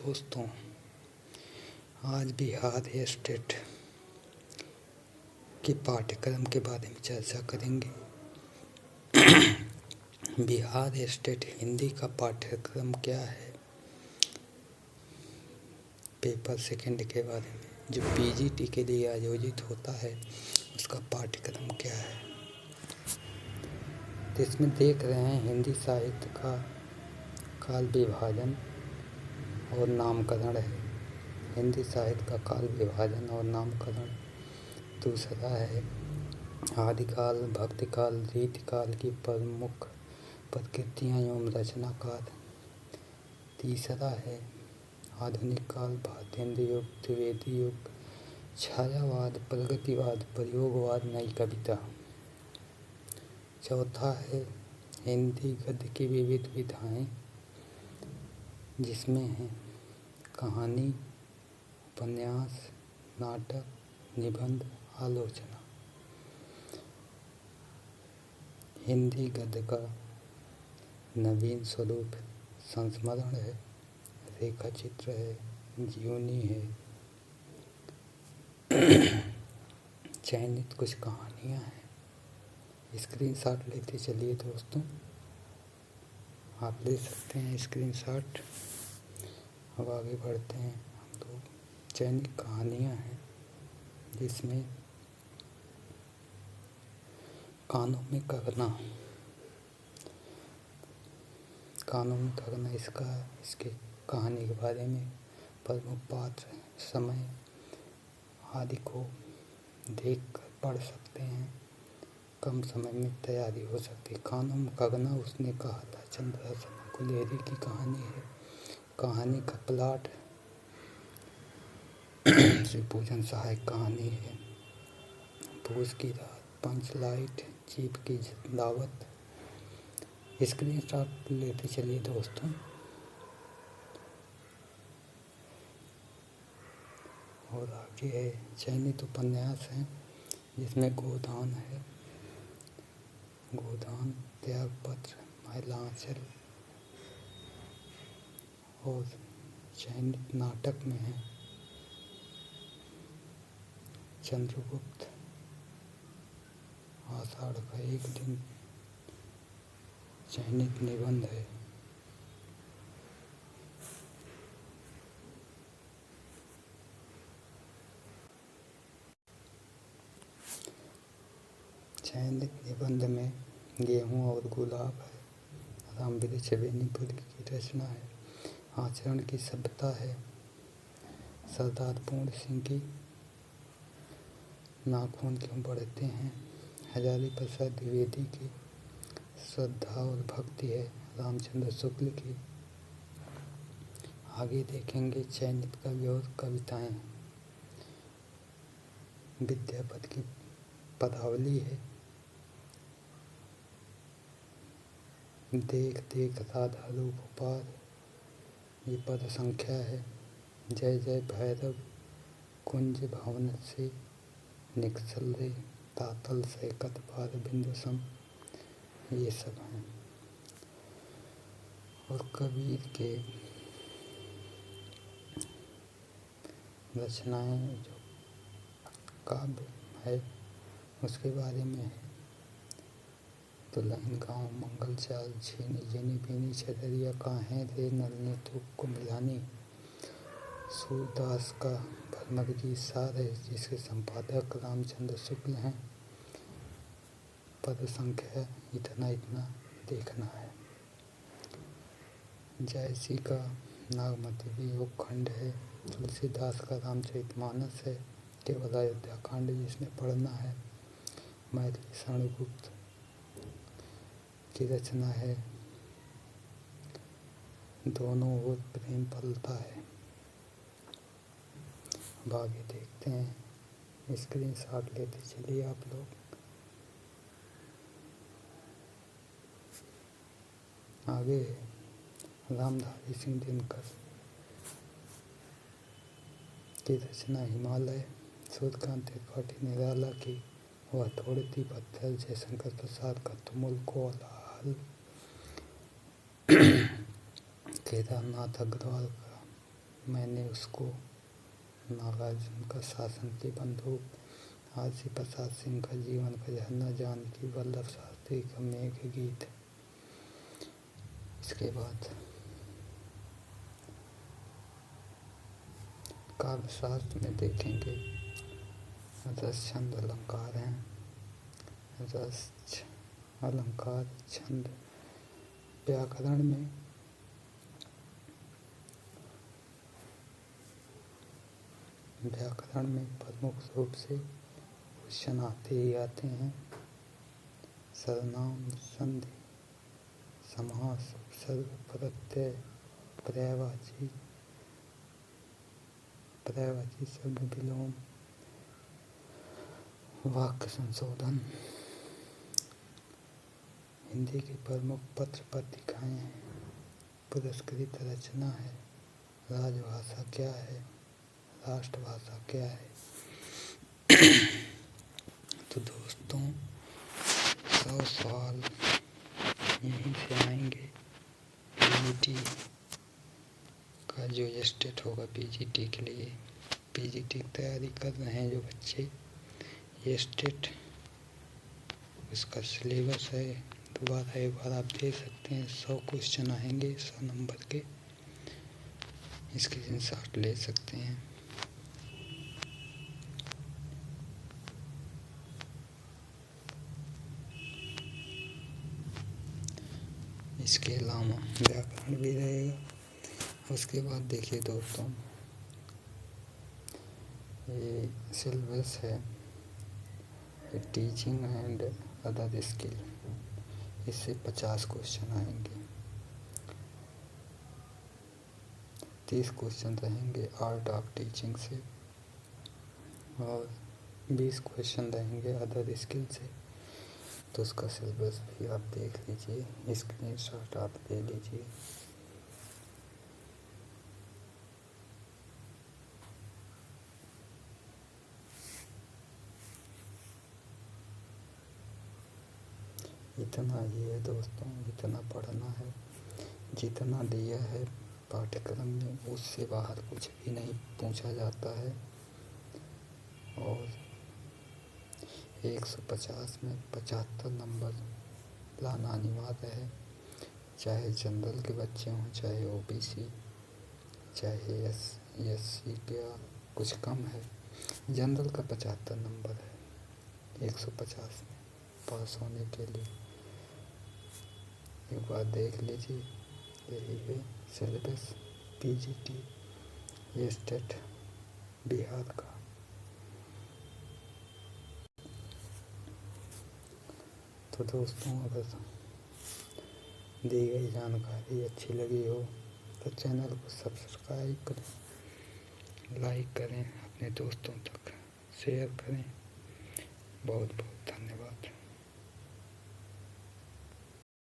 दोस्तों, आज बिहार स्टेट के पाठ्यक्रम के बारे में चर्चा करेंगे। बिहार स्टेट हिंदी का पाठ्यक्रम क्या है, पेपर सेकंड के बारे में जो पीजीटी के लिए आयोजित होता है उसका पाठ्यक्रम क्या है। तो इसमें देख रहे हैं हिंदी साहित्य का काल विभाजन और नामकरण है। हिंदी साहित्य का काल विभाजन और नामकरण। दूसरा है आदिकाल, भक्तिकाल, रीतिकाल की प्रमुख प्रकृतियाँ एवं रचनाकार। तीसरा है आधुनिक काल, भारतेंद्र युग, त्रिवेदी युग, छायावाद, प्रगतिवाद, प्रयोगवाद, नई कविता। चौथा है हिंदी गद्य की विविध विधाएं, जिसमें है कहानी, उपन्यास, नाटक, निबंध, आलोचना। हिंदी गद्य का नवीन स्वरूप संस्मरण है, रेखा चित्र है, जीवनी है, चयनित कुछ कहानियाँ हैं। स्क्रीनशॉट लेते चलिए दोस्तों, आप ले सकते हैं स्क्रीनशॉट। अब आगे बढ़ते हैं हम लोग। चयनित कहानियाँ हैं जिसमें कानों में कंगना, इसके कहानी के बारे में प्रमुख पात्र, समय आदि को देख कर पढ़ सकते हैं। कम समय में तैयारी हो सकती है। कानों में कंगना उसने कहा था, चंद्रहासन कुलेरी की कहानी है। कहानी का प्लॉट श्री पूजन सहायक कहानी है। पूस की रात, पंच लाइट, चीफ की दावत। स्क्रीनशॉट लेते चलिए दोस्तों। और आगे है चयनित उपन्यास हैं जिसमें गोदान है, गोदान, त्यागपत्र, महिलांचल। और चयनित नाटक में है चंद्रगुप्त, आषाढ़ का एक दिन। चयनित निबंध है चयनित निबंध में गेहूँ और गुलाब है। राम वृक्ष बेनीपुर की रचना है। आचरण की सभ्यता है सरदार पूर्ण सिंह की। नाखून क्यों बढ़ते हैं, हजारी प्रसाद द्विवेदी की। श्रद्धा और भक्ति है रामचंद्र शुक्ल की। आगे देखेंगे चयनित कवि और कविताएं। विद्यापति की पदावली है। देख देख राधा रूप पार, ये पद संख्या है। जय जय भैरव, कुंज भवन से निकसल रे, तातल से कत पार बिंदु सम, ये सब हैं। और कबीर के रचनाएं जो काव्य है उसके बारे में है। दुल्हन गाँव, मंगल चाल, छीनी जीनी बीनी छदरिया, काहें रे नलनी तू को मिलानी। सूरदास का भ्रमर सार है जिसके संपादक रामचंद्र शुक्ल हैं। पद संख्या इतना देखना है। जयसी का नागमती वियोग खंड है। तुलसीदास का रामचरितमानस है। केवल अयोध्या कांड जिसने पढ़ना है। मैथिली शरणगुप्त की रचना है। दोनों ओर प्रेम पलता है। अब आगे देखते हैं, स्क्रीनशॉट लेते चलिए आप लोग। आगे रामधारी सिंह दिनकर की रचना हिमालय। सूर्यकांत त्रिपाठी निराला की वह तोड़ती पत्थर, जयशंकर प्रसाद का तुमुल कोलाहल। केदारनाथ अग्रवाल का मैंने उसको नागार्जुन का शासन की बंदूक, आरसी प्रसाद सिंह का जीवन का झरना, जानकी वल्लभ शास्त्री का मेघ गीत। इसके बाद काव्य शास्त्र में देखेंगे रस छंद अलंकार हैं। रस अलंकार छंद व्याकरण में प्रमुख रूप से क्वेश्चन आते ही आते हैं। सर्वनाम, संधि, समास, उपसर्ग, प्रत्यय, पर्यायवाची शब्द विलोम, वाक्य संशोधन। हिंदी की प्रमुख पत्र पत्रिकाएं हैं। पुरस्कृत रचना है। राजभाषा क्या है, राष्ट्रभाषा क्या है। तो दोस्तों 100 सवाल यहीं से आएंगे। पीजीटी का जो स्टेट होगा पीजीटी के लिए, पीजीटी की तैयारी कर रहे हैं जो बच्चे, ये स्टेट उसका सिलेबस है। दोबारा एक बार आप देख सकते हैं। 100 क्वेश्चन आएंगे 100 नंबर के। इसके स्क्रीनशॉट ले सकते हैं। इसके अलावा व्याकरण भी रहेगा। उसके बाद देखिए दोस्तों, ये सिलेबस है टीचिंग एंड अदर स्किल। इससे 50 क्वेश्चन आएंगे। 30 क्वेश्चन रहेंगे आर्ट ऑफ टीचिंग से और 20 क्वेश्चन रहेंगे अदर स्किल से। तो उसका सिलेबस भी आप देख लीजिए, स्क्रीनशॉट आप ले लीजिए। इतना ही है दोस्तों, इतना पढ़ना है। जितना दिया है पाठ्यक्रम में उससे बाहर कुछ भी नहीं पूछा जाता है। और 150 में 75 नंबर लाना अनिवार्य है। चाहे जनरल के बच्चे हों, चाहे ओबीसी, चाहे एससी का कुछ कम है। जनरल का 75 नंबर है 150 में पास होने के लिए। एक बार देख लीजिए। यही है सिलेबस पीजीटी स्टेट बिहार का। तो दोस्तों अगर दी गई जानकारी अच्छी लगी हो तो चैनल को सब्सक्राइब करें, लाइक करें, अपने दोस्तों तक शेयर करें। बहुत बहुत धन्यवाद।